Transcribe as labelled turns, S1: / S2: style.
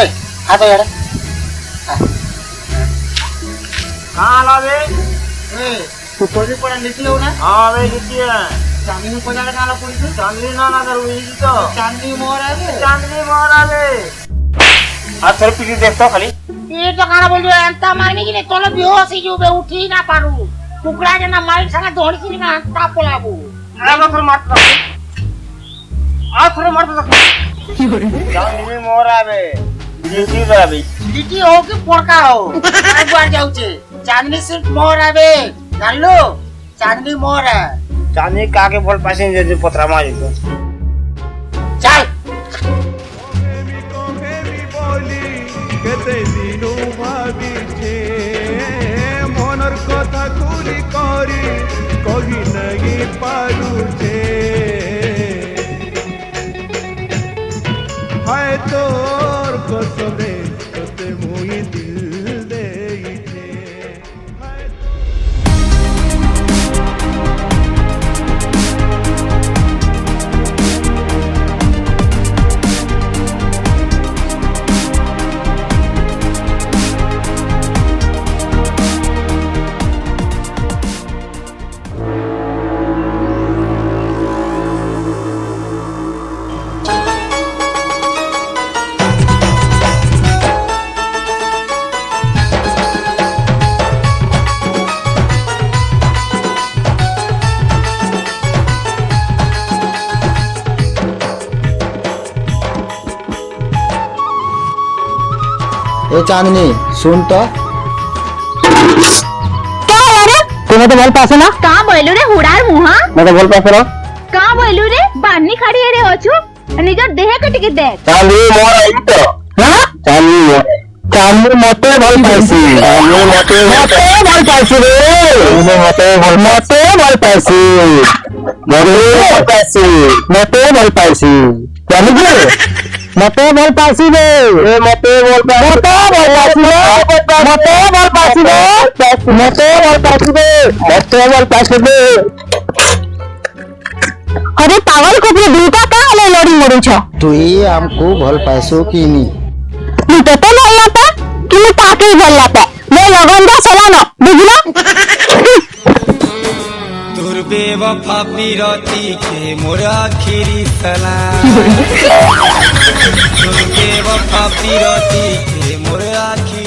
S1: ए आ तो यार
S2: कहाँ लावे?
S1: ए तू कोई पड़ा निकले ना?
S2: हाँ भाई लिखी है।
S1: चांदनी को जाने कहाँ पड़ी थी?
S2: चांदनी ना ना करूँ ये तो।
S1: चांदनी मोर है बे।
S2: चांदनी मोर आवे। आज थोड़ी पीछे देखता खाली।
S3: ये तो काना बोल जो अंता मारने की नहीं तोले बेहोश ही जो बे उठी ना पारू कुकड़ा के ना मार संग दौड़ की ना अंता पोलाबू
S2: आज थोड़ा मारता। आज थोड़ा मारता था। चांदनी मोर आवे। लिखी है भाई।
S1: लिटी हो कि पोड़का हो एक बार जाऊ छे चांदनी सिर्फ मोर है बे जान लो चांदनी मोर है
S2: चांदनी का के बोल पासे जे पत्रा मारी तो
S1: चल
S4: केते दिनु भाबिछे मनर कथा कुरी करी कहि नहीं पारुछे हाय तोर कसमे तते मोहि दिल देइछे हाय
S5: ए चांदनी सुन तो
S3: क्या यार
S5: तुम्हें तो बोल पासे ना
S3: कहां बोलू रे हुडार मुहा
S5: मैं तो बोल पासे ना
S3: कहां बोलू रे बानी खाड़ी रे होछु निजर देह के टिके देख
S5: चांदनी मोर आई तो हां चांदनी मते भल पासी चांदनी मते भल पासी रे मते भल पासी मते भल पासी जानी के मते भल पासी रे ए मते भल पासी रे
S3: अरे पागल को भी दूटा का ले लड़ी मरू छ
S5: तुई हमको भल पासो की नी
S3: तू तो नहीं आता कि मैं ताके बोल लाता मैं लगन दा चला ना बुझला
S6: तोर बेवफा पीरती के मोर आखिरी सलाम तोर बेवफा पीरती के मोर आखिरी